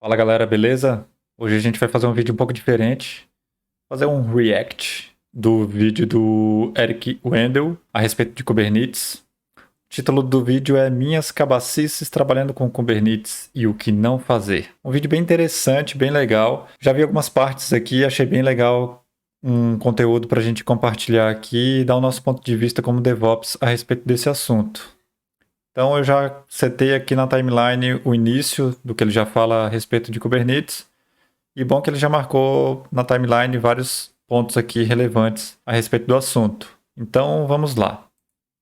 Fala galera, beleza? Hoje a gente vai fazer um vídeo um pouco diferente. Fazer um react do vídeo do Eric Wendel a respeito de Kubernetes. O título do vídeo é Minhas cabacices trabalhando com Kubernetes e o que não fazer. Um vídeo bem interessante, bem legal. Já vi algumas partes aqui, achei bem legal um conteúdo para a gente compartilhar aqui e dar o nosso ponto de vista como DevOps a respeito desse assunto. Então eu já setei aqui na timeline o início do que ele já fala a respeito de Kubernetes. E bom que ele já marcou na timeline vários pontos aqui relevantes a respeito do assunto. Então vamos lá.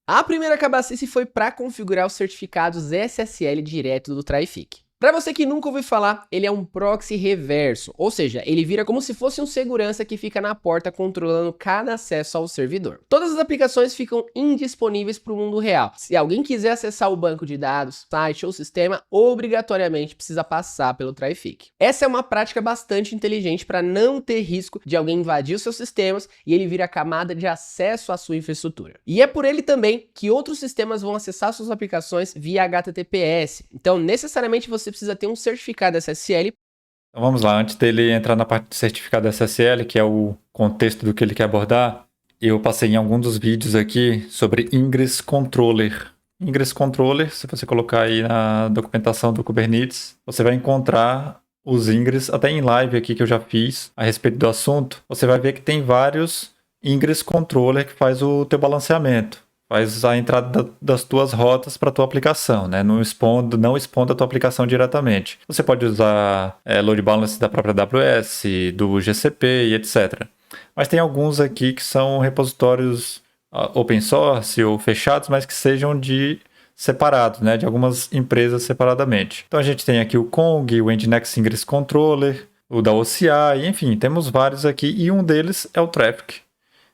A primeira cabacice foi para configurar os certificados SSL direto do Traefik. Para você que nunca ouviu falar, ele é um proxy reverso, ou seja, ele vira como se fosse um segurança que fica na porta controlando cada acesso ao servidor. Todas as aplicações ficam indisponíveis para o mundo real. Se alguém quiser acessar o banco de dados, site ou sistema, obrigatoriamente precisa passar pelo Traefik. Essa é uma prática bastante inteligente para não ter risco de alguém invadir os seus sistemas e ele vira a camada de acesso à sua infraestrutura. E é por ele também que outros sistemas vão acessar suas aplicações via HTTPS. Então, necessariamente você precisa ter um certificado SSL. Então vamos lá, antes dele entrar na parte de certificado SSL, que é o contexto do que ele quer abordar, eu passei em algum dos vídeos aqui sobre Ingress Controller. Ingress Controller, se você colocar aí na documentação do Kubernetes, você vai encontrar os Ingress, até em live aqui que eu já fiz a respeito do assunto, você vai ver que tem vários Ingress Controller que faz o teu balanceamento. Faz a entrada das tuas rotas para a tua aplicação, né? Não expondo a tua aplicação diretamente. Você pode usar load balance da própria AWS, do GCP e etc. Mas tem alguns aqui que são repositórios open source ou fechados, mas que sejam separados, né? De algumas empresas separadamente. Então a gente tem aqui o Kong, o Nginx Ingress Controller, o da OCI, enfim, temos vários aqui e um deles é o Traefik.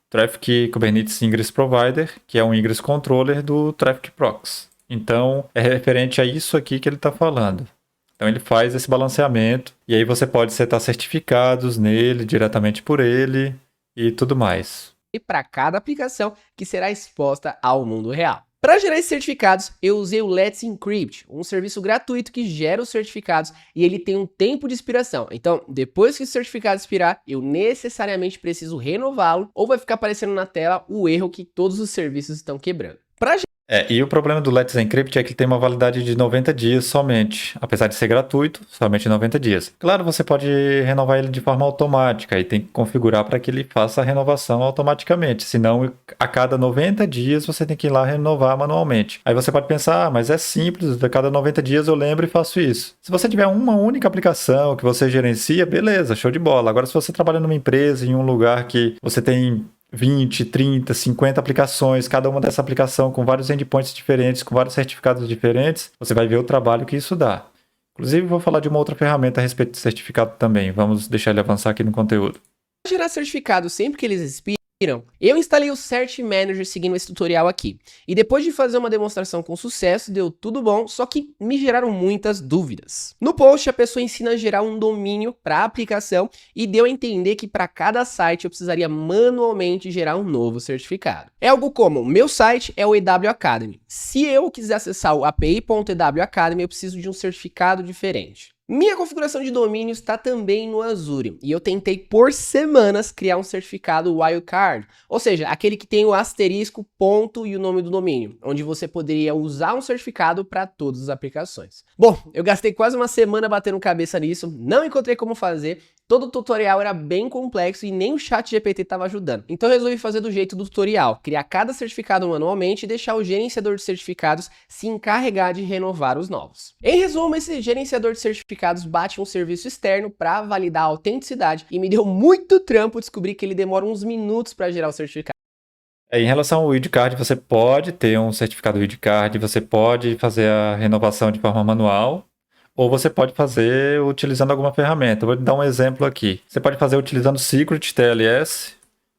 Traefik Kubernetes Ingress Provider, que é um Ingress Controller do Traefik Proxy. Então, é referente a isso aqui que ele está falando. Então, ele faz esse balanceamento e aí você pode setar certificados nele, diretamente por ele e tudo mais. E para cada aplicação que será exposta ao mundo real. Para gerar esses certificados, eu usei o Let's Encrypt, um serviço gratuito que gera os certificados e ele tem um tempo de expiração. Então, depois que o certificado expirar, eu necessariamente preciso renová-lo ou vai ficar aparecendo na tela o erro que todos os serviços estão quebrando. E o problema do Let's Encrypt é que ele tem uma validade de 90 dias somente, apesar de ser gratuito, somente 90 dias. Claro, você pode renovar ele de forma automática e tem que configurar para que ele faça a renovação automaticamente, senão a cada 90 dias você tem que ir lá renovar manualmente. Aí você pode pensar, mas é simples, a cada 90 dias eu lembro e faço isso. Se você tiver uma única aplicação que você gerencia, beleza, show de bola. Agora, se você trabalha numa empresa, em um lugar que você tem 20, 30, 50 aplicações, cada uma dessa aplicação com vários endpoints diferentes, com vários certificados diferentes, você vai ver o trabalho que isso dá. Inclusive, vou falar de uma outra ferramenta a respeito de certificado também. Vamos deixar ele avançar aqui no conteúdo. Para gerar certificados sempre que eles expiram, eu instalei o Cert Manager seguindo esse tutorial aqui. E depois de fazer uma demonstração com sucesso, deu tudo bom, só que me geraram muitas dúvidas. No post, a pessoa ensina a gerar um domínio para a aplicação e deu a entender que para cada site eu precisaria manualmente gerar um novo certificado. É algo como, meu site é o EW Academy. Se eu quiser acessar o api.ew Academy, eu preciso de um certificado diferente. Minha configuração de domínio está também no Azure e eu tentei por semanas criar um certificado wildcard, ou seja, aquele que tem o asterisco, ponto e o nome do domínio, onde você poderia usar um certificado para todas as aplicações. Bom, eu gastei quase uma semana batendo cabeça nisso, não encontrei como fazer, todo o tutorial era bem complexo e nem o ChatGPT estava ajudando. Então eu resolvi fazer do jeito do tutorial, criar cada certificado manualmente e deixar o gerenciador de certificados se encarregar de renovar os novos. Em resumo, esse gerenciador de certificados bate um serviço externo para validar a autenticidade e me deu muito trampo descobrir que ele demora uns minutos para gerar o certificado. Em relação ao wildcard, você pode ter um certificado wildcard, você pode fazer a renovação de forma manual, ou você pode fazer utilizando alguma ferramenta. Eu vou te dar um exemplo aqui. Você pode fazer utilizando Secret TLS.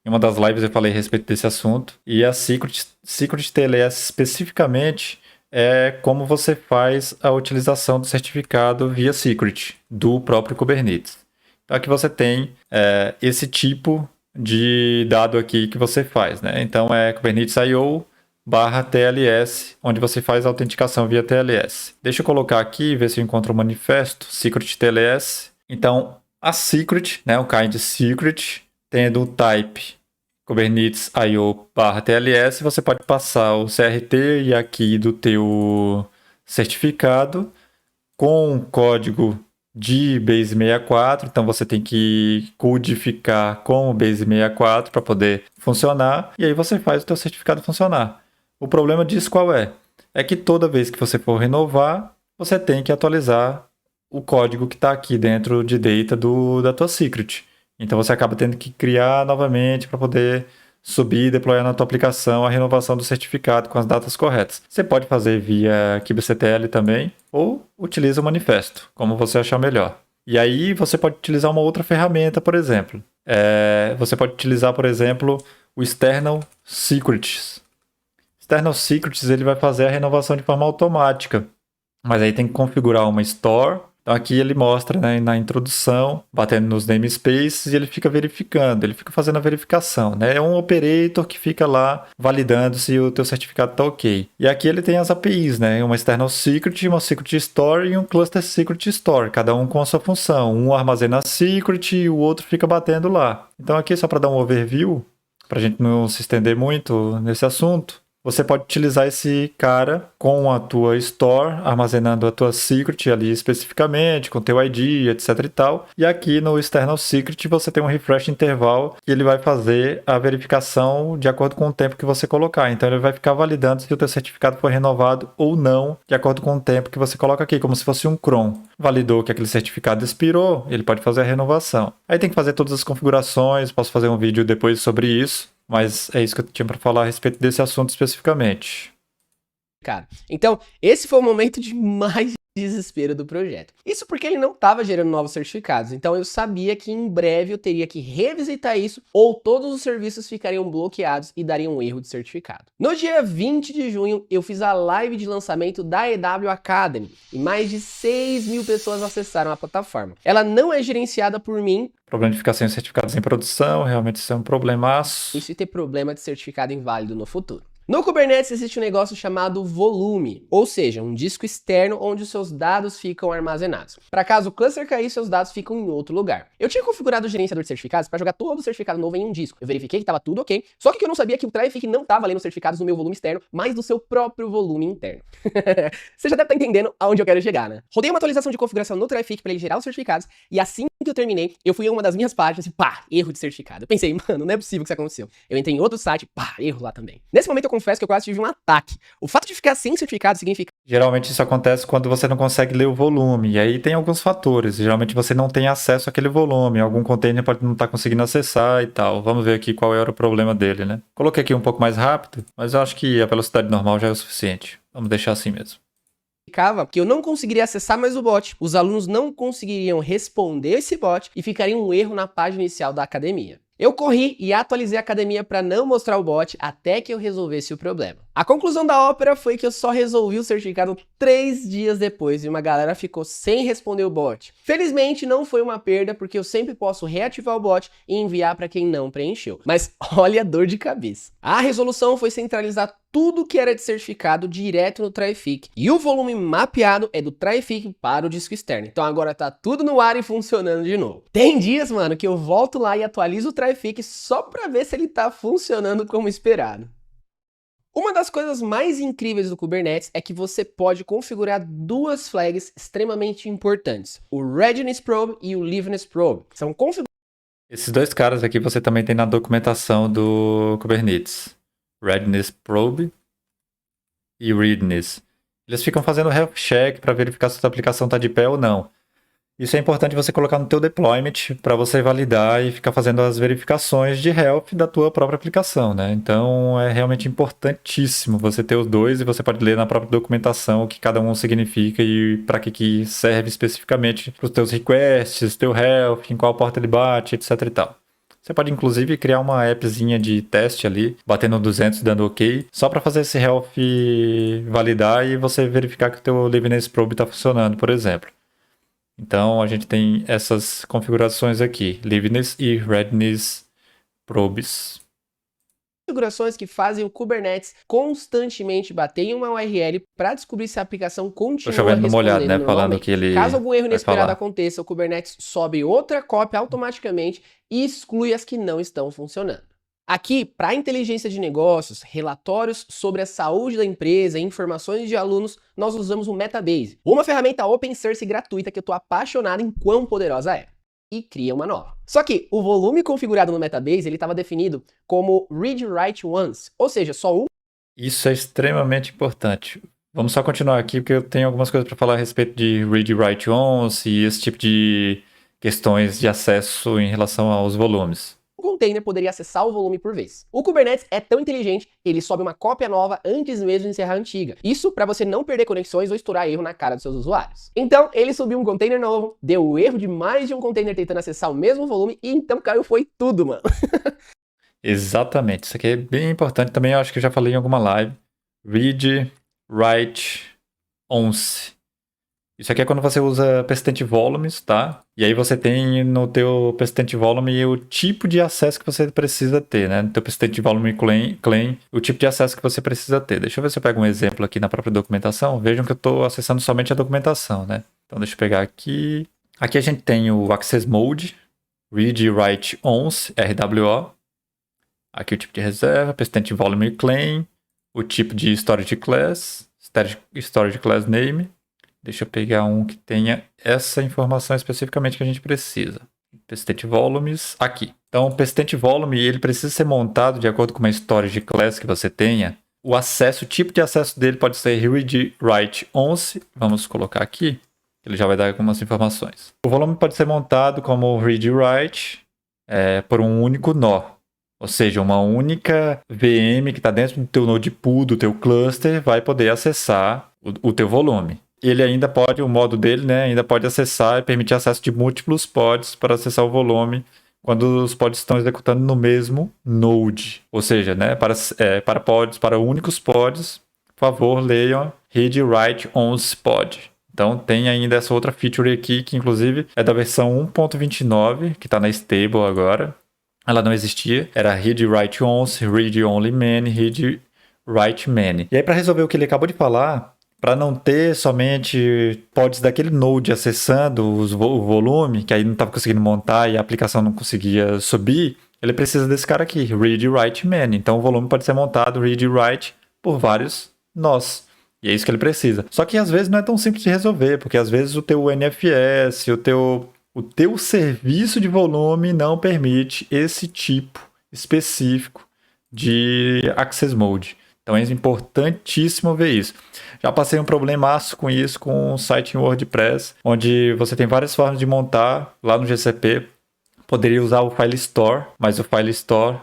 Em uma das lives eu falei a respeito desse assunto. E a Secret TLS especificamente é como você faz a utilização do certificado via Secret do próprio Kubernetes. Então aqui você tem esse tipo de dado aqui que você faz, né? Então é Kubernetes IO secret.io/TLS, onde você faz a autenticação via TLS. Deixa eu colocar aqui, ver se eu encontro o manifesto, secret TLS. Então, a secret, né, o kind secret, tendo o type Kubernetes IO/TLS, você pode passar o CRT e aqui do teu certificado com código de base 64, então você tem que codificar com o base 64 para poder funcionar, e aí você faz o teu certificado funcionar. O problema disso qual é? É que toda vez que você for renovar, você tem que atualizar o código que está aqui dentro de data da tua secret. Então você acaba tendo que criar novamente para poder subir e deployar na tua aplicação a renovação do certificado com as datas corretas. Você pode fazer via kubectl também, ou utiliza o manifesto, como você achar melhor. E aí você pode utilizar uma outra ferramenta, por exemplo. Você pode utilizar, por exemplo, o External Secrets. External Secrets ele vai fazer a renovação de forma automática, mas aí tem que configurar uma store. Então aqui ele mostra, né, na introdução, batendo nos namespaces e ele fica verificando, ele fica fazendo a verificação, né? É um operator que fica lá validando se o teu certificado está ok. E aqui ele tem as APIs, né? Uma external secret, uma secret store e um cluster secret store, cada um com a sua função. Um armazena a secret e o outro fica batendo lá. Então aqui só para dar um overview, para a gente não se estender muito nesse assunto, você pode utilizar esse cara com a tua store, armazenando a tua secret ali especificamente, com teu ID, etc e tal. E aqui no external secret você tem um refresh interval que ele vai fazer a verificação de acordo com o tempo que você colocar. Então ele vai ficar validando se o teu certificado foi renovado ou não, de acordo com o tempo que você coloca aqui, como se fosse um cron. Validou que aquele certificado expirou, ele pode fazer a renovação. Aí tem que fazer todas as configurações, posso fazer um vídeo depois sobre isso. Mas é isso que eu tinha para falar a respeito desse assunto especificamente. Cara, então esse foi o momento de mais desespero do projeto. Isso porque ele não estava gerando novos certificados, então eu sabia que em breve eu teria que revisitar isso ou todos os serviços ficariam bloqueados e dariam um erro de certificado. No dia 20 de junho, eu fiz a live de lançamento da EW Academy e mais de 6.000 pessoas acessaram a plataforma. Ela não é gerenciada por mim. Problema de ficar sem certificados em produção, realmente isso é um problemaço. Isso e ter problema de certificado inválido no futuro. No Kubernetes existe um negócio chamado volume, ou seja, um disco externo onde os seus dados ficam armazenados. Para caso o cluster cair, seus dados ficam em outro lugar. Eu tinha configurado o gerenciador de certificados para jogar todo o certificado novo em um disco. Eu verifiquei que estava tudo ok, só que eu não sabia que o Traefik não estava lendo os certificados no meu volume externo, mas do seu próprio volume interno. Você já deve estar entendendo aonde eu quero chegar, né? Rodei uma atualização de configuração no Traefik para ele gerar os certificados, e assim que eu terminei, eu fui em uma das minhas páginas e pá, erro de certificado. Eu pensei, mano, não é possível que isso aconteceu. Eu entrei em outro site, pá, erro lá também. Nesse momento eu confesso que eu quase tive um ataque. O fato de ficar sem certificado significa... Geralmente isso acontece quando você não consegue ler o volume, e aí tem alguns fatores. Geralmente você não tem acesso àquele volume, algum container pode não estar conseguindo acessar e tal. Vamos ver aqui qual era o problema dele, né? Coloquei aqui um pouco mais rápido, mas eu acho que a velocidade normal já é o suficiente. Vamos deixar assim mesmo. Que eu não conseguiria acessar mais o bot, os alunos não conseguiriam responder esse bot e ficaria um erro na página inicial da academia. Eu corri e atualizei a academia para não mostrar o bot até que eu resolvesse o problema. A conclusão da ópera foi que eu só resolvi o certificado 3 dias depois e uma galera ficou sem responder o bot. Felizmente não foi uma perda porque eu sempre posso reativar o bot e enviar para quem não preencheu. Mas olha a dor de cabeça. A resolução foi centralizar tudo que era de certificado direto no Traefik. E o volume mapeado é do Traefik para o disco externo. Então agora tá tudo no ar e funcionando de novo. Tem dias, mano, que eu volto lá e atualizo o Traefik só para ver se ele tá funcionando como esperado. Uma das coisas mais incríveis do Kubernetes é que você pode configurar duas flags extremamente importantes, o Readiness Probe e o Liveness Probe. São Esses dois caras aqui você também tem na documentação do Kubernetes. Readiness Probe e Readiness. Eles ficam fazendo health check para verificar se a sua aplicação está de pé ou não. Isso é importante você colocar no teu deployment para você validar e ficar fazendo as verificações de health da tua própria aplicação, né? Então é realmente importantíssimo você ter os dois e você pode ler na própria documentação o que cada um significa e para que serve especificamente para os teus requests, teu health, em qual porta ele bate, etc e tal. Você pode inclusive criar uma appzinha de teste ali, batendo 200 e dando OK, só para fazer esse health validar e você verificar que o teu Liveness Probe está funcionando, por exemplo. Então a gente tem essas configurações aqui, Liveness e Readiness Probes. configurações que fazem o Kubernetes constantemente bater em uma URL para descobrir se a aplicação Tô continua chovendo numa olhada, respondendo né? Falando que normalmente. ele Caso algum erro vai inesperado falar. aconteça, o Kubernetes sobe outra cópia automaticamente e exclui as que não estão funcionando. Aqui, para inteligência de negócios, relatórios sobre a saúde da empresa e informações de alunos, nós usamos o Metabase, uma ferramenta open source gratuita que eu tô apaixonado em quão poderosa é. E cria uma nova. Só que o volume configurado no Metabase, ele estava definido como read write once, ou seja, só um. Isso é extremamente importante. Vamos só continuar aqui, porque eu tenho algumas coisas para falar a respeito de read write once e esse tipo de questões de acesso em relação aos volumes. O container poderia acessar o volume por vez. O Kubernetes é tão inteligente que ele sobe uma cópia nova antes mesmo de encerrar a antiga. Isso para você não perder conexões ou estourar erro na cara dos seus usuários. Então, ele subiu um container novo, deu o erro de mais de um container tentando acessar o mesmo volume e então caiu foi tudo, mano. Exatamente. Isso aqui é bem importante também. Eu acho que eu já falei em alguma live. Read, write, once. Isso aqui é quando você usa persistent volumes, tá? E aí você tem no teu persistent volume o tipo de acesso que você precisa ter, né? No teu persistent volume claim, o tipo de acesso que você precisa ter. Deixa eu ver se eu pego um exemplo aqui na própria documentação. Vejam que eu estou acessando somente a documentação, né? Então deixa eu pegar aqui. Aqui a gente tem o access mode, read, write, once, RWO. Aqui o tipo de reserva, persistent volume claim, o tipo de storage class, storage class name. Deixa eu pegar um que tenha essa informação especificamente que a gente precisa. Persistent volumes, aqui. Então, o persistent volume, ele precisa ser montado de acordo com uma storage class que você tenha. O acesso, o tipo de acesso dele pode ser read, write, once. Vamos colocar aqui, ele já vai dar algumas informações. O volume pode ser montado como read, write, por um único nó. Ou seja, uma única VM que está dentro do teu node pool, do teu cluster, vai poder acessar o teu volume. Ele ainda pode, o modo dele, né, ainda pode acessar e permitir acesso de múltiplos pods para acessar o volume quando os pods estão executando no mesmo node. Ou seja, né, para pods, para únicos pods, por favor, leiam read, write, once pod. Então tem ainda essa outra feature aqui, que inclusive é da versão 1.29, que está na stable agora. Ela não existia, era read, write, once, read only many, read, write many. E aí, para resolver o que ele acabou de falar, para não ter somente pods daquele node acessando o volume, que aí não estava conseguindo montar e a aplicação não conseguia subir, ele precisa desse cara aqui, read, write, many. Então o volume pode ser montado, read, write, por vários nós. E é isso que ele precisa. Só que às vezes não é tão simples de resolver, porque às vezes o teu NFS, o teu serviço de volume não permite esse tipo específico de access mode. Então é importantíssimo ver isso. Já passei um problemaço com isso com um site em WordPress, onde você tem várias formas de montar lá no GCP. Poderia usar o File Store, mas o File Store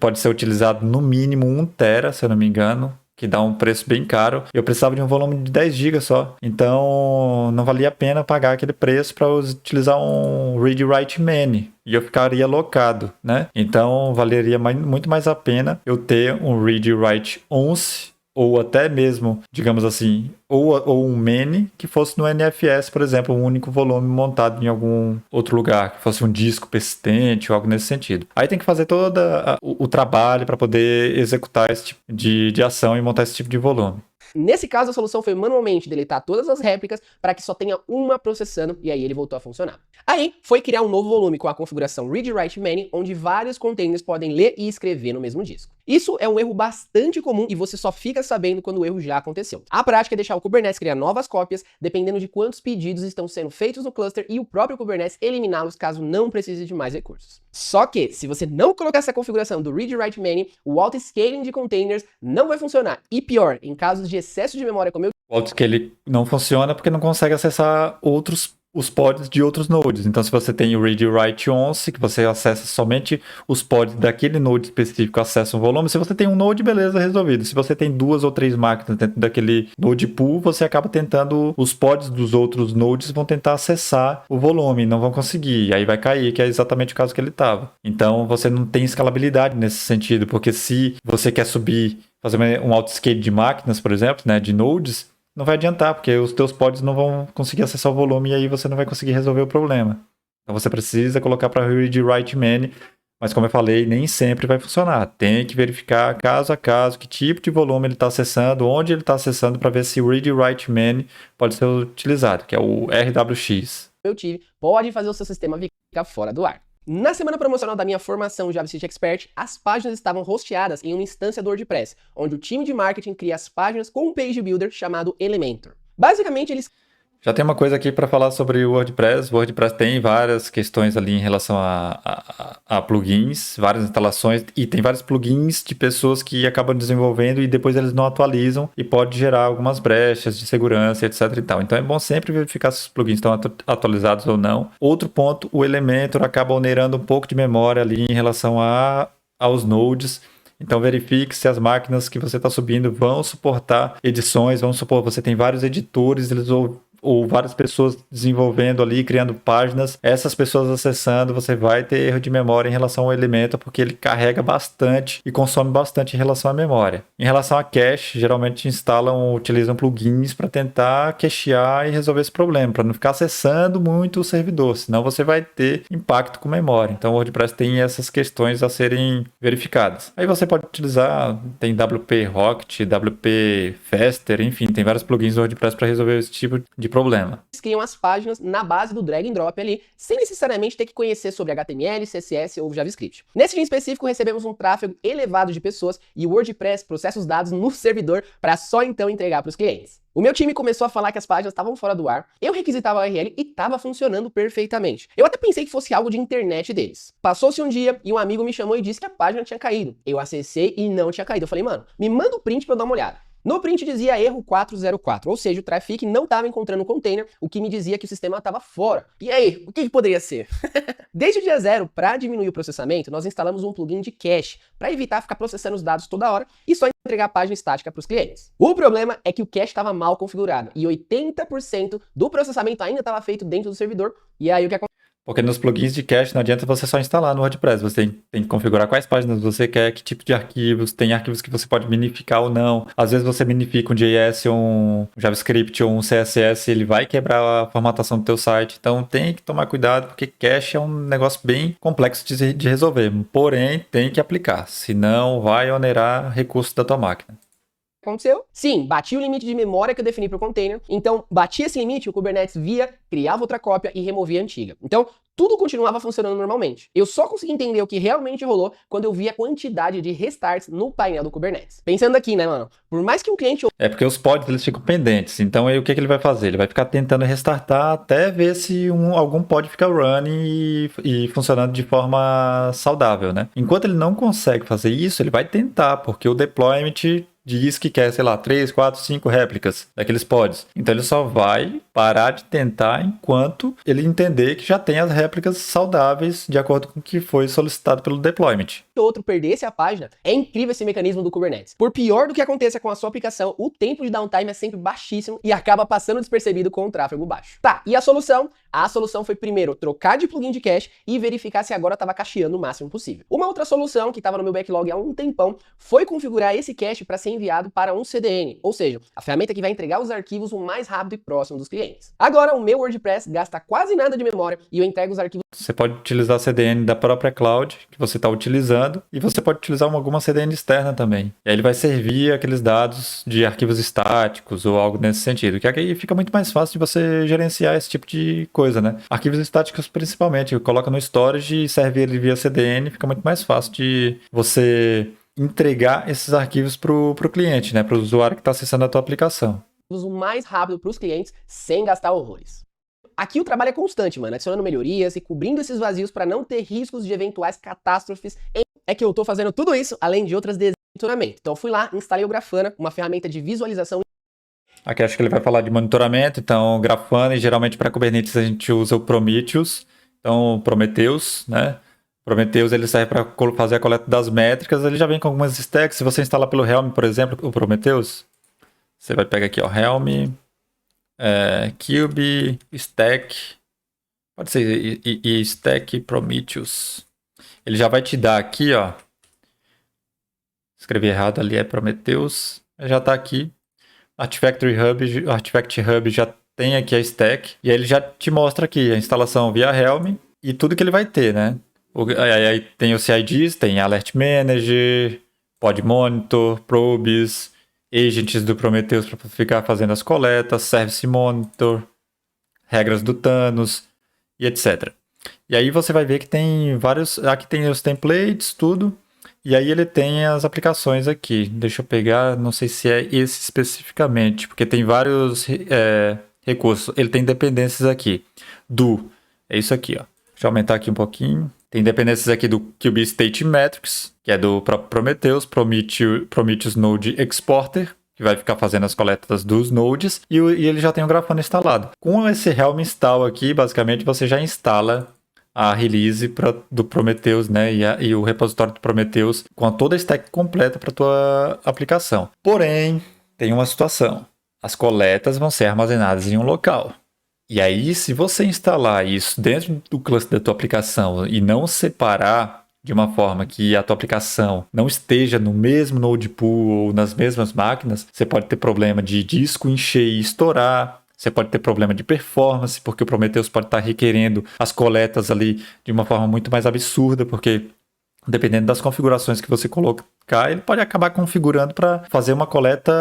pode ser utilizado no mínimo 1 tera, se eu não me engano, que dá um preço bem caro. Eu precisava de um volume de 10 GB só. Então não valia a pena pagar aquele preço para utilizar um read write many. E eu ficaria locado, né? Então valeria muito mais a pena eu ter um read write once, ou até mesmo, digamos assim, ou um many que fosse no NFS, por exemplo, um único volume montado em algum outro lugar, que fosse um disco persistente ou algo nesse sentido. Aí tem que fazer todo o trabalho para poder executar esse tipo de ação e montar esse tipo de volume. Nesse caso, a solução foi manualmente deletar todas as réplicas para que só tenha uma processando e aí ele voltou a funcionar. Aí foi criar um novo volume com a configuração read write many, onde vários containers podem ler e escrever no mesmo disco. Isso é um erro bastante comum e você só fica sabendo quando o erro já aconteceu. A prática é deixar o Kubernetes criar novas cópias, dependendo de quantos pedidos estão sendo feitos no cluster, e o próprio Kubernetes eliminá-los caso não precise de mais recursos. Só que, se você não colocar essa configuração do read write many, o auto-scaling de containers não vai funcionar. E pior, em casos de excesso de memória como eu... O auto-scaling não funciona porque não consegue acessar os pods de outros nodes. Então, se você tem o read write once, que você acessa somente os pods daquele node específico, acessa um volume. Se você tem um node, beleza, resolvido. Se você tem 2 ou 3 máquinas dentro daquele node pool, você acaba tentando, os pods dos outros nodes vão tentar acessar o volume, não vão conseguir. E aí vai cair, que é exatamente o caso que ele estava. Então, você não tem escalabilidade nesse sentido, porque se você quer subir, fazer um autoscale de máquinas, por exemplo, né, de nodes, não vai adiantar, porque os teus pods não vão conseguir acessar o volume e aí você não vai conseguir resolver o problema. Então você precisa colocar para read write many Mas como eu falei, nem sempre vai funcionar. Tem que verificar caso a caso que tipo de volume ele está acessando, onde ele está acessando para ver se o read write man pode ser utilizado, que é o RWX. Eu tive, pode fazer o seu sistema ficar fora do ar. Na semana promocional da minha formação JavaScript Expert, as páginas estavam hosteadas em uma instância do WordPress, onde o time de marketing cria as páginas com um page builder chamado Elementor. Basicamente, eles Já tem uma coisa aqui para falar sobre o WordPress. O WordPress tem várias questões ali em relação a plugins, várias instalações, e tem vários plugins de pessoas que acabam desenvolvendo e depois eles não atualizam e pode gerar algumas brechas de segurança, etc e tal. Então é bom sempre verificar se os plugins estão atualizados ou não. Outro ponto, o Elementor acaba onerando um pouco de memória ali em relação aos nodes. Então verifique se as máquinas que você está subindo vão suportar edições. Vamos supor, você tem vários editores, eles ou várias pessoas desenvolvendo ali, criando páginas, essas pessoas acessando, você vai ter erro de memória em relação ao Elementor, porque ele carrega bastante e consome bastante em relação à memória. Em relação a cache, geralmente utilizam plugins para tentar cachear e resolver esse problema, para não ficar acessando muito o servidor, senão você vai ter impacto com memória. Então o WordPress tem essas questões a serem verificadas. Aí você pode utilizar, tem WP Rocket, WP Faster, enfim, tem vários plugins do WordPress para resolver esse tipo de problema. Eles criam as páginas na base do drag and drop ali, sem necessariamente ter que conhecer sobre HTML, CSS ou JavaScript. Nesse dia em específico, recebemos um tráfego elevado de pessoas e o WordPress processa os dados no servidor para só então entregar para os clientes. O meu time começou a falar que as páginas estavam fora do ar, eu requisitava a URL e estava funcionando perfeitamente. Eu até pensei que fosse algo de internet deles. Passou-se um dia e um amigo me chamou e disse que a página tinha caído. Eu acessei e não tinha caído. Eu falei, mano, me manda o print para eu dar uma olhada. No print dizia erro 404, ou seja, o Trafic não estava encontrando o container, o que me dizia que o sistema estava fora. E aí, o que poderia ser? Desde o dia 0, para diminuir o processamento, nós instalamos um plugin de cache, para evitar ficar processando os dados toda hora e só entregar a página estática para os clientes. O problema é que o cache estava mal configurado, e 80% do processamento ainda estava feito dentro do servidor, e aí o que aconteceu? Porque nos plugins de cache não adianta você só instalar no WordPress, você tem que configurar quais páginas você quer, que tipo de arquivos, tem arquivos que você pode minificar ou não. Às vezes você minifica um JS, um JavaScript ou um CSS, ele vai quebrar a formatação do teu site. Então tem que tomar cuidado, porque cache é um negócio bem complexo de resolver. Porém, tem que aplicar, senão vai onerar recursos da tua máquina. Aconteceu? Sim, bati o limite de memória que eu defini para o container, então bati esse limite, o Kubernetes via, criava outra cópia e removia a antiga. Então, tudo continuava funcionando normalmente. Eu só consegui entender o que realmente rolou quando eu vi a quantidade de restarts no painel do Kubernetes. Pensando aqui, né, mano? Por mais que um cliente... É porque os pods eles ficam pendentes, então aí o que ele vai fazer? Ele vai ficar tentando restartar até ver se algum pod fica running e funcionando de forma saudável, né? Enquanto ele não consegue fazer isso, ele vai tentar, porque o deployment diz que quer, sei lá, 3, 4, 5 réplicas daqueles pods. Então ele só vai parar de tentar enquanto ele entender que já tem as réplicas saudáveis de acordo com o que foi solicitado pelo deployment. Outro perdesse a página, é incrível esse mecanismo do Kubernetes. Por pior do que aconteça com a sua aplicação, o tempo de downtime é sempre baixíssimo e acaba passando despercebido com o tráfego baixo. Tá, e a solução? A solução foi primeiro trocar de plugin de cache e verificar se agora estava cacheando o máximo possível. Uma outra solução que estava no meu backlog há um tempão foi configurar esse cache para ser enviado para um CDN, ou seja, a ferramenta que vai entregar os arquivos o mais rápido e próximo dos clientes. Agora, o meu WordPress gasta quase nada de memória e eu entrego os arquivos. Você pode utilizar a CDN da própria cloud que você está utilizando e você pode utilizar alguma CDN externa também. E aí ele vai servir aqueles dados de arquivos estáticos ou algo nesse sentido, que aí fica muito mais fácil de você gerenciar esse tipo de coisa, né? Arquivos estáticos principalmente, coloca no storage e serve ele via CDN, fica muito mais fácil de você entregar esses arquivos para o cliente, né? Para o usuário que está acessando a tua aplicação. O mais rápido para os clientes sem gastar horrores. Aqui o trabalho é constante, mano, adicionando melhorias e cobrindo esses vazios para não ter riscos de eventuais catástrofes. É que eu tô fazendo tudo isso, além de outras desenhos de monitoramento. Então eu fui lá, instalei o Grafana, uma ferramenta de visualização. Aqui acho que ele vai falar de monitoramento, então Grafana, e geralmente para Kubernetes a gente usa o Prometheus, então Prometheus, né? Prometheus ele serve para fazer a coleta das métricas, ele já vem com algumas stacks. Se você instalar pelo Helm, por exemplo, o Prometheus, você vai pegar aqui, ó, Helm, Cube, Stack, pode ser e Stack Prometheus. Ele já vai te dar aqui, ó, escrevi errado ali, é Prometheus, já está aqui. Artifact Hub já tem aqui a stack, e aí ele já te mostra aqui a instalação via Helm e tudo que ele vai ter, né? Aí tem o CIDs, tem Alert Manager, Pod Monitor, Probes, agents do Prometheus para ficar fazendo as coletas, Service Monitor, regras do Thanos e etc. E aí você vai ver que tem vários... Aqui tem os templates, tudo. E aí ele tem as aplicações aqui. Deixa eu pegar, não sei se é esse especificamente, porque tem vários recursos. Ele tem dependências aqui. É isso aqui, ó. Deixa eu aumentar aqui um pouquinho. Tem dependências aqui do QB State Metrics, que é do próprio Prometheus, Prometheus Node Exporter, que vai ficar fazendo as coletas dos nodes, e ele já tem o Grafana instalado. Com esse Helm install aqui, basicamente, você já instala a release do Prometheus, né, e o repositório do Prometheus com toda a stack completa para tua aplicação. Porém, tem uma situação. As coletas vão ser armazenadas em um local. E aí, se você instalar isso dentro do cluster da tua aplicação e não separar de uma forma que a tua aplicação não esteja no mesmo node pool ou nas mesmas máquinas, você pode ter problema de disco encher e estourar. Você pode ter problema de performance, porque o Prometheus pode estar requerendo as coletas ali de uma forma muito mais absurda, porque dependendo das configurações que você colocar, ele pode acabar configurando para fazer uma coleta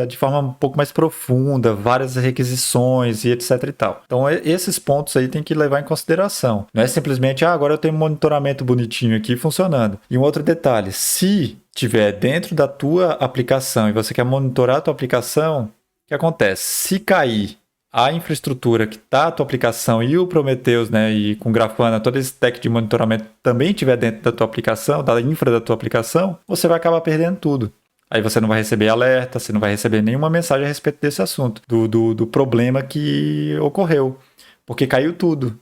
de forma um pouco mais profunda, várias requisições e etc e tal. Então esses pontos aí tem que levar em consideração. Não é simplesmente, agora eu tenho um monitoramento bonitinho aqui funcionando. E um outro detalhe, se tiver dentro da tua aplicação e você quer monitorar a tua aplicação, o que acontece? Se cair a infraestrutura que está a tua aplicação e o Prometheus, né, e com Grafana, todo esse stack de monitoramento também estiver dentro da tua aplicação, da infra da tua aplicação, você vai acabar perdendo tudo. Aí você não vai receber alerta, você não vai receber nenhuma mensagem a respeito desse assunto, do problema que ocorreu, porque caiu tudo.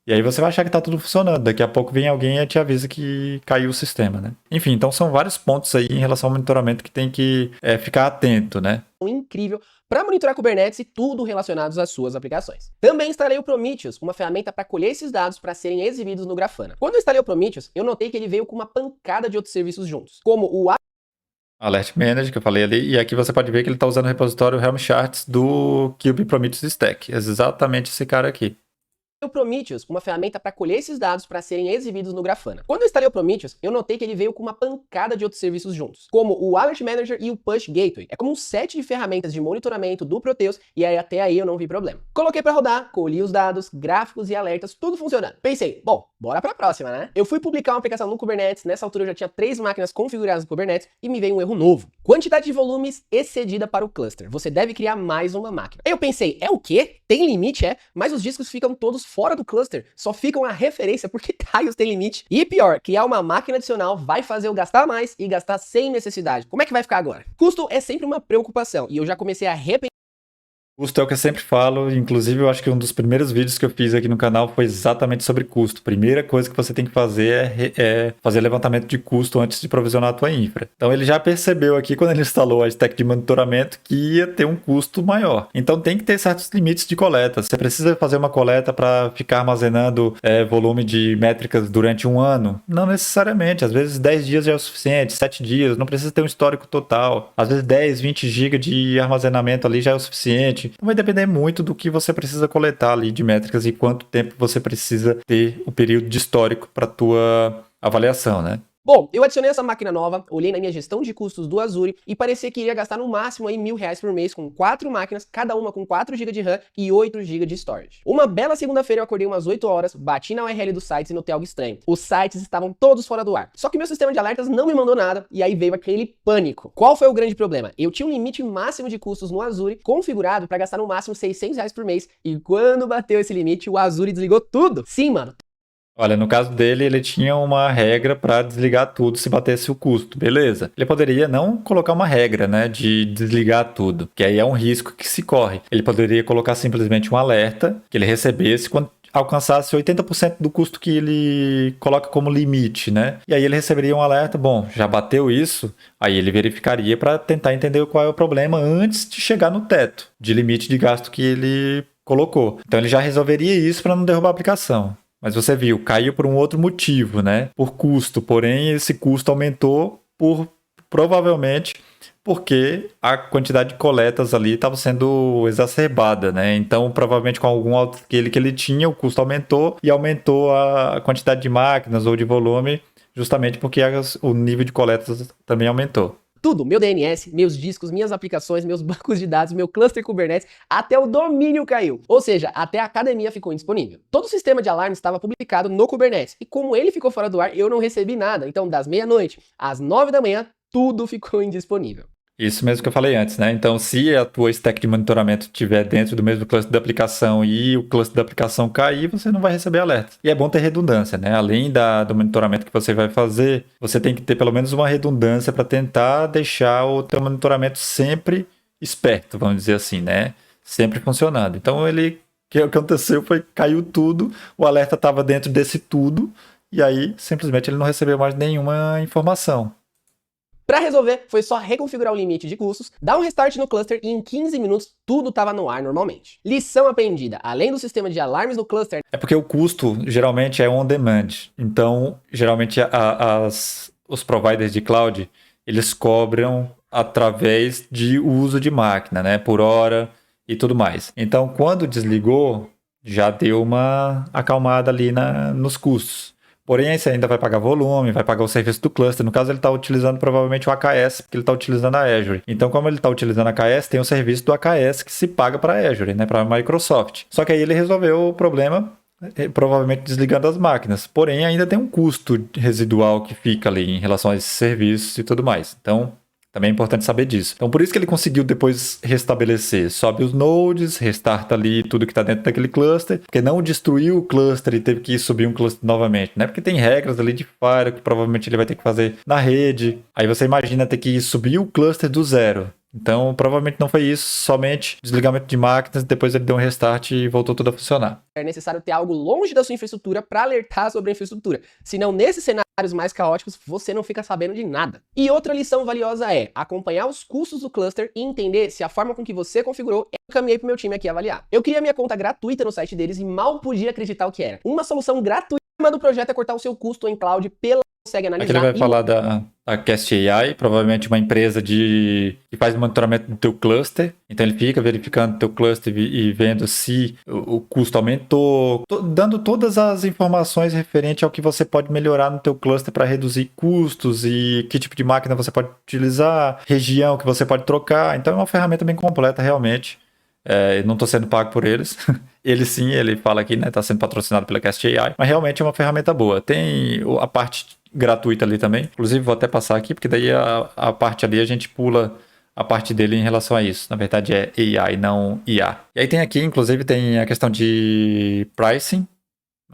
E aí você vai achar que está tudo funcionando. Daqui a pouco vem alguém e te avisa que caiu o sistema, né? Enfim, então são vários pontos aí em relação ao monitoramento que tem que ficar atento, né? Incrível para monitorar Kubernetes e tudo relacionado às suas aplicações. Também instalei o Prometheus, uma ferramenta para colher esses dados para serem exibidos no Grafana. Quando eu instalei o Prometheus, eu notei que ele veio com uma pancada de outros serviços juntos, como o Alert Manager, que eu falei ali, e aqui você pode ver que ele está usando o repositório Helm Charts do Kube Prometheus Stack. É exatamente esse cara aqui. O Prometheus, uma ferramenta para colher esses dados para serem exibidos no Grafana. Quando eu instalei o Prometheus, eu notei que ele veio com uma pancada de outros serviços juntos, como o Alert Manager e o Push Gateway. É como um set de ferramentas de monitoramento do Prometheus e aí até aí eu não vi problema. Coloquei para rodar, colhi os dados, gráficos e alertas, tudo funcionando. Pensei, bom, bora para a próxima, né? Eu fui publicar uma aplicação no Kubernetes, nessa altura eu já tinha 3 máquinas configuradas no Kubernetes e me veio um erro novo. Quantidade de volumes excedida para o cluster. Você deve criar mais uma máquina. Aí eu pensei, é o quê? Tem limite, mas os discos ficam todos fora do cluster, só ficam a referência porque Tiles tem limite. E pior, criar uma máquina adicional vai fazer eu gastar mais e gastar sem necessidade. Como é que vai ficar agora? Custo é sempre uma preocupação e eu já comecei a repensar. Custo é o que eu sempre falo, inclusive eu acho que um dos primeiros vídeos que eu fiz aqui no canal foi exatamente sobre custo. Primeira coisa que você tem que fazer é fazer levantamento de custo antes de provisionar a tua infra. Então ele já percebeu aqui quando ele instalou a stack de monitoramento que ia ter um custo maior. Então tem que ter certos limites de coleta. Você precisa fazer uma coleta para ficar armazenando volume de métricas durante um ano? Não necessariamente. Às vezes 10 dias já é o suficiente, 7 dias, não precisa ter um histórico total. Às vezes 10, 20 GB de armazenamento ali já é o suficiente. Vai depender muito do que você precisa coletar ali de métricas e quanto tempo você precisa ter o período de histórico para a tua avaliação, né? Bom, eu adicionei essa máquina nova, olhei na minha gestão de custos do Azure e parecia que iria gastar no máximo aí R$1.000 por mês com 4 máquinas, cada uma com 4 GB de RAM e 8 GB de storage. Uma bela segunda-feira eu acordei umas 8 horas, bati na URL dos sites e notei algo estranho. Os sites estavam todos fora do ar. Só que meu sistema de alertas não me mandou nada e aí veio aquele pânico. Qual foi o grande problema? Eu tinha um limite máximo de custos no Azure configurado para gastar no máximo R$600 por mês e quando bateu esse limite o Azure desligou tudo. Sim, mano. Olha, no caso dele, ele tinha uma regra para desligar tudo se batesse o custo, beleza. Ele poderia não colocar uma regra, né, de desligar tudo, que aí é um risco que se corre. Ele poderia colocar simplesmente um alerta que ele recebesse quando alcançasse 80% do custo que ele coloca como limite, né? E aí ele receberia um alerta, bom, já bateu isso, aí ele verificaria para tentar entender qual é o problema antes de chegar no teto de limite de gasto que ele colocou. Então ele já resolveria isso para não derrubar a aplicação. Mas você viu, caiu por um outro motivo, né? Por custo. Porém, esse custo aumentou provavelmente porque a quantidade de coletas ali estava sendo exacerbada, né? Então, provavelmente com algum aquele que ele tinha, o custo aumentou e aumentou a quantidade de máquinas ou de volume, justamente porque o nível de coletas também aumentou. Tudo, meu DNS, meus discos, minhas aplicações, meus bancos de dados, meu cluster Kubernetes, até o domínio caiu. Ou seja, até a academia ficou indisponível. Todo o sistema de alarme estava publicado no Kubernetes. E como ele ficou fora do ar, eu não recebi nada. Então, das meia-noite às 9 da manhã, tudo ficou indisponível. Isso mesmo que eu falei antes, né? Então, se a tua stack de monitoramento estiver dentro do mesmo cluster da aplicação e o cluster da aplicação cair, você não vai receber alerta. E é bom ter redundância, né? Além do monitoramento que você vai fazer, você tem que ter pelo menos uma redundância para tentar deixar o teu monitoramento sempre esperto, vamos dizer assim, né? Sempre funcionando. Então, o que aconteceu foi caiu tudo, o alerta estava dentro desse tudo, e aí simplesmente ele não recebeu mais nenhuma informação. Para resolver, foi só reconfigurar o limite de custos, dar um restart no cluster e em 15 minutos tudo estava no ar normalmente. Lição aprendida, além do sistema de alarmes no cluster... É porque o custo geralmente é on demand. Então, geralmente os providers de cloud, eles cobram através de uso de máquina, né? Por hora e tudo mais. Então, quando desligou, já deu uma acalmada ali nos custos. Porém, aí você ainda vai pagar volume, vai pagar o serviço do cluster. No caso, ele está utilizando provavelmente o AKS, porque ele está utilizando a Azure. Então, como ele está utilizando a AKS, tem o serviço do AKS que se paga para a Azure, né, para a Microsoft. Só que aí ele resolveu o problema, provavelmente desligando as máquinas. Porém, ainda tem um custo residual que fica ali em relação a esses serviços e tudo mais. Então, também é importante saber disso. Então, por isso que ele conseguiu depois restabelecer. Sobe os nodes, restarta ali tudo que está dentro daquele cluster, porque não destruiu o cluster e teve que subir um cluster novamente, né? Porque tem regras ali de Firewall que provavelmente ele vai ter que fazer na rede. Aí você imagina ter que subir o cluster do zero. Então, provavelmente não foi isso, somente desligamento de máquinas, depois ele deu um restart e voltou tudo a funcionar. É necessário ter algo longe da sua infraestrutura para alertar sobre a infraestrutura. Senão, nesses cenários mais caóticos, você não fica sabendo de nada. E outra lição valiosa é acompanhar os custos do cluster e entender se a forma com que você configurou eu caminhei pro meu time aqui avaliar. Eu criei minha conta gratuita no site deles e mal podia acreditar o que era. Uma solução gratuita do projeto é cortar o seu custo em cloud pela consegue analisar. Aqui ele vai falar da Cast AI, provavelmente uma empresa que faz monitoramento do teu cluster. Então ele fica verificando o teu cluster e vendo se o custo aumentou, dando todas as informações referente ao que você pode melhorar no teu cluster para reduzir custos e que tipo de máquina você pode utilizar, região que você pode trocar. Então é uma ferramenta bem completa realmente. Não estou sendo pago por eles. Ele sim, ele fala aqui, né? Está sendo patrocinado pela Cast AI, mas realmente é uma ferramenta boa. Tem a parte gratuita ali também. Inclusive, vou até passar aqui, porque daí a parte ali a gente pula a parte dele em relação a isso. Na verdade é AI, não IA. E aí tem aqui, inclusive, tem a questão de pricing,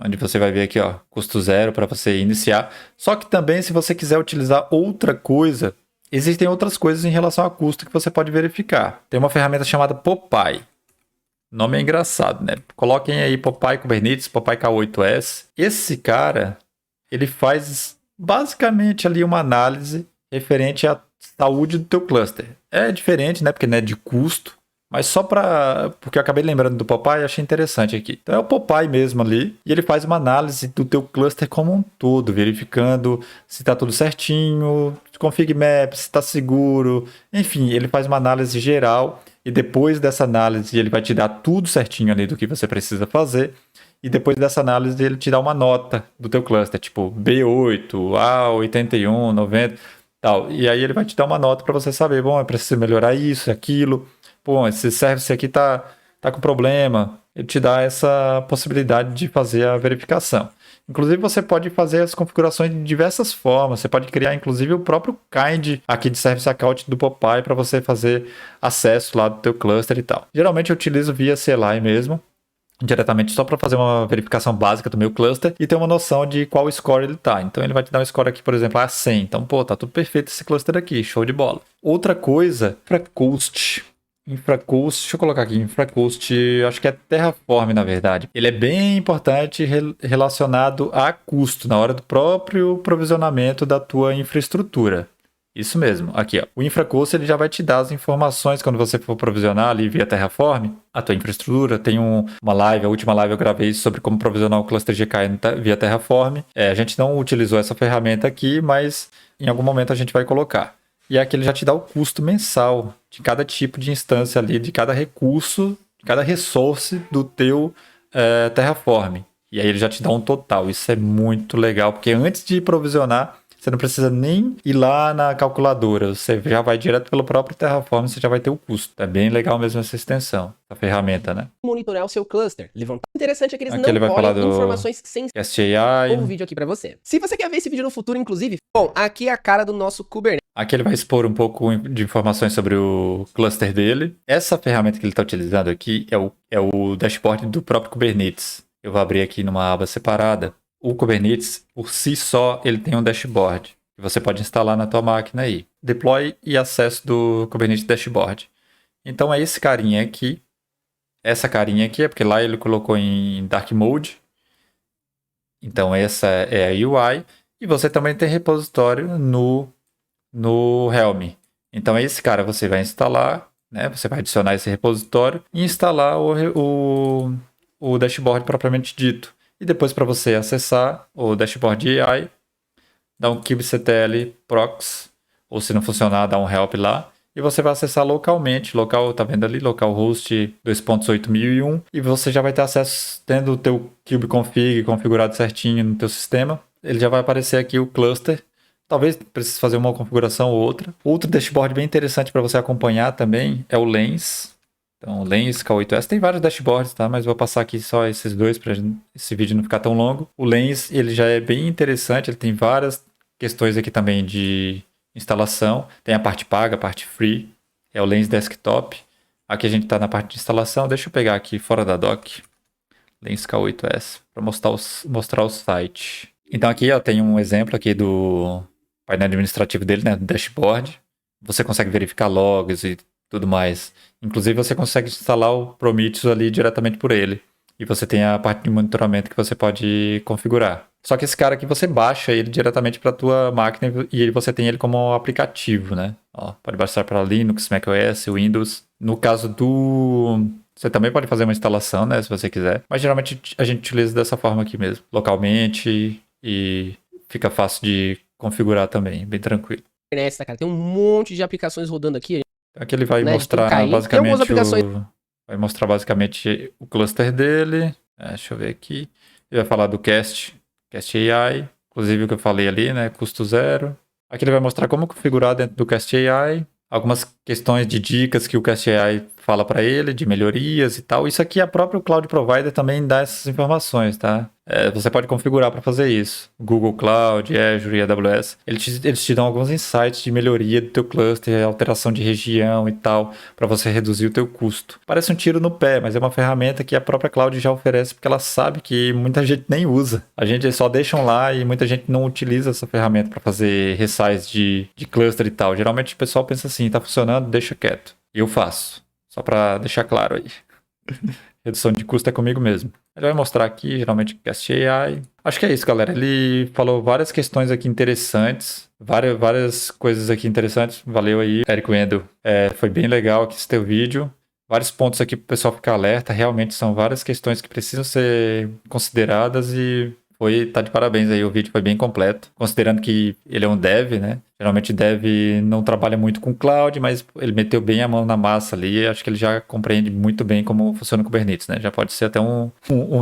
onde você vai ver aqui, ó, custo zero para você iniciar. Só que também, se você quiser utilizar outra coisa, existem outras coisas em relação a custo que você pode verificar. Tem uma ferramenta chamada Popeye. O nome é engraçado, né? Coloquem aí Popeye Kubernetes, Popeye K8s. Esse cara, ele faz basicamente ali uma análise referente à saúde do teu cluster. É diferente, né? Porque não é de custo. Mas só porque eu acabei lembrando do Popeye e achei interessante aqui. Então é o Popeye mesmo ali. E ele faz uma análise do teu cluster como um todo. Verificando se está tudo certinho, config map, se está seguro. Enfim, ele faz uma análise geral. E depois dessa análise ele vai te dar tudo certinho ali do que você precisa fazer. E depois dessa análise ele te dá uma nota do teu cluster. Tipo B8, A81, 90, tal. E aí ele vai te dar uma nota para você saber. Bom, eu preciso melhorar isso, aquilo. Pô, esse service aqui tá com problema. Ele te dá essa possibilidade de fazer a verificação. Inclusive, você pode fazer as configurações de diversas formas. Você pode criar, inclusive, o próprio kind aqui de Service Account do Popeye para você fazer acesso lá do teu cluster e tal. Geralmente, eu utilizo via CLI mesmo, diretamente só para fazer uma verificação básica do meu cluster e ter uma noção de qual score ele tá. Então, ele vai te dar um score aqui, por exemplo, a 100. Então, pô, tá tudo perfeito esse cluster aqui, show de bola. Outra coisa, InfraCoast. InfraCoast, deixa eu colocar aqui, InfraCoast, acho que é Terraform, na verdade. Ele é bem importante relacionado a custo, na hora do próprio provisionamento da tua infraestrutura. Isso mesmo, aqui ó. O InfraCoast ele já vai te dar as informações quando você for provisionar ali via Terraform a tua infraestrutura. Tem uma live, a última live eu gravei sobre como provisionar o cluster GKE via Terraform. A gente não utilizou essa ferramenta aqui, mas em algum momento a gente vai colocar. E aqui ele já te dá o custo mensal de cada tipo de instância ali, de cada recurso, de cada resource do teu Terraform. E aí ele já te dá um total. Isso é muito legal, porque antes de provisionar, você não precisa nem ir lá na calculadora. Você já vai direto pelo próprio Terraform, você já vai ter o custo. É bem legal mesmo essa extensão, essa ferramenta, né? Monitorar o seu cluster. Levantar. Interessante é que eles Aqui não ele vai falar colhem do informações sensíveis. Cast AI. Um vídeo aqui pra você. Se você quer ver esse vídeo no futuro, inclusive, bom, aqui é a cara do nosso Kubernetes. Aqui ele vai expor um pouco de informações sobre o cluster dele. Essa ferramenta que ele está utilizando aqui é o dashboard do próprio Kubernetes. Eu vou abrir aqui numa aba separada. O Kubernetes, por si só, ele tem um dashboard que você pode instalar na tua máquina aí. Deploy e acesso do Kubernetes Dashboard. Então é esse carinha aqui. Essa carinha aqui é porque lá ele colocou em Dark Mode. Então essa é a UI. E você também tem repositório no Helm. Então esse cara você vai instalar, né? Você vai adicionar esse repositório e instalar o dashboard propriamente dito. E depois para você acessar o dashboard AI, dá um kubectl prox, ou se não funcionar, dá um help lá. E você vai acessar localmente, tá vendo ali, localhost 2.8001, e você já vai ter acesso, tendo o teu kubeconfig configurado certinho no teu sistema. Ele já vai aparecer aqui o cluster. Talvez precise fazer uma configuração ou outra. Outro dashboard bem interessante para você acompanhar também é o Lens. Então, o Lens K8S tem vários dashboards, tá? Mas vou passar aqui só esses dois para esse vídeo não ficar tão longo. O Lens, ele já é bem interessante, ele tem várias questões aqui também de instalação. Tem a parte paga, a parte free. É o Lens Desktop. Aqui a gente está na parte de instalação. Deixa eu pegar aqui fora da dock. Lens K8S para mostrar o site. Então aqui ó, tem um exemplo aqui do painel administrativo dele, né, do dashboard. Você consegue verificar logs e tudo mais. Inclusive você consegue instalar o Prometheus ali diretamente por ele. E você tem a parte de monitoramento que você pode configurar. Só que esse cara aqui você baixa ele diretamente para a tua máquina e você tem ele como aplicativo, né? Ó, pode baixar para Linux, macOS, Windows. No caso do... Você também pode fazer uma instalação, né, se você quiser. Mas geralmente a gente utiliza dessa forma aqui mesmo. Localmente e fica fácil de configurar também, bem tranquilo. Cara, tem um monte de aplicações rodando aqui. Aqui ele vai né, mostrar tem basicamente aplicações... vai mostrar basicamente o cluster dele. Deixa eu ver aqui. Ele vai falar do Cast AI, inclusive o que eu falei ali, né, custo zero. Aqui ele vai mostrar como configurar dentro do Cast AI, algumas questões de dicas que o Cast AI fala para ele, de melhorias e tal. Isso aqui a própria Cloud Provider também dá essas informações, tá? Você pode configurar para fazer isso. Google Cloud, Azure e AWS. Eles te dão alguns insights de melhoria do teu cluster, alteração de região e tal, para você reduzir o teu custo. Parece um tiro no pé, mas é uma ferramenta que a própria Cloud já oferece, porque ela sabe que muita gente nem usa. A gente só deixam lá e muita gente não utiliza essa ferramenta para fazer resize de cluster e tal. Geralmente o pessoal pensa assim, tá funcionando, deixa quieto. E eu faço. Só para deixar claro aí. Redução de custo é comigo mesmo. Ele vai mostrar aqui, geralmente, Cast AI. Acho que é isso, galera. Ele falou várias questões aqui interessantes. Várias coisas aqui interessantes. Valeu aí, Érico Wendel. Foi bem legal aqui esse teu vídeo. Vários pontos aqui para o pessoal ficar alerta. Realmente são várias questões que precisam ser consideradas e tá de parabéns aí. O vídeo foi bem completo. Considerando que ele é um dev, né? Geralmente dev não trabalha muito com cloud, mas ele meteu bem a mão na massa ali. Acho que ele já compreende muito bem como funciona o Kubernetes, né? Já pode ser até um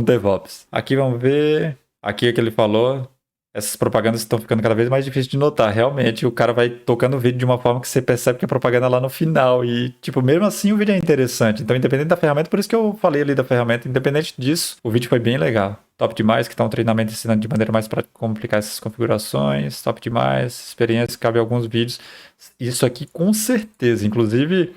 DevOps. Aqui vamos ver. Aqui é o que ele falou. Essas propagandas estão ficando cada vez mais difíceis de notar. Realmente, o cara vai tocando o vídeo de uma forma que você percebe que a propaganda é lá no final. E, tipo, mesmo assim o vídeo é interessante. Então, independente da ferramenta, por isso que eu falei ali da ferramenta, independente disso, o vídeo foi bem legal. Top demais, que tá um treinamento ensinando de maneira mais prática como aplicar essas configurações. Top demais, experiência, cabe alguns vídeos. Isso aqui com certeza. Inclusive,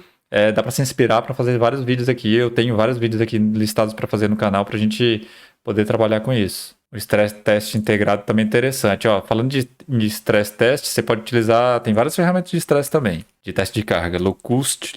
dá para se inspirar para fazer vários vídeos aqui. Eu tenho vários vídeos aqui listados para fazer no canal pra gente poder trabalhar com isso. O Stress Test integrado também é interessante. Ó, falando de Stress Test, você pode utilizar... Tem várias ferramentas de stress também. De teste de carga. Locust,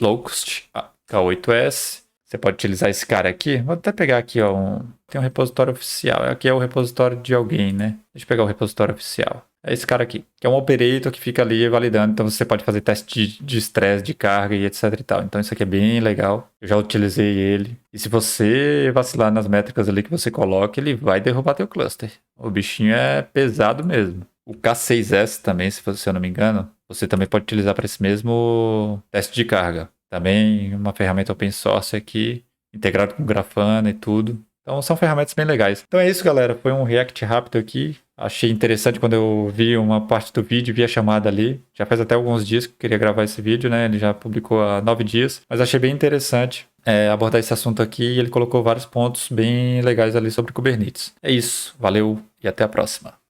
K8S. Você pode utilizar esse cara aqui. Vou até pegar aqui, ó. Tem um repositório oficial. Aqui é o repositório de alguém, né? Deixa eu pegar o repositório oficial. É esse cara aqui, que é um operator que fica ali validando. Então você pode fazer teste de estresse, de carga e etc e tal. Então isso aqui é bem legal. Eu já utilizei ele. E se você vacilar nas métricas ali que você coloca, ele vai derrubar teu cluster. O bichinho é pesado mesmo. O K6S também, se eu não me engano, você também pode utilizar para esse mesmo teste de carga. Também uma ferramenta open source aqui, integrado com Grafana e tudo. Então são ferramentas bem legais. Então é isso, galera. Foi um react rápido aqui. Achei interessante quando eu vi uma parte do vídeo, vi a chamada ali. Já faz até alguns dias que eu queria gravar esse vídeo, né? Ele já publicou há 9 dias. Mas achei bem interessante abordar esse assunto aqui. E ele colocou vários pontos bem legais ali sobre Kubernetes. É isso. Valeu e até a próxima.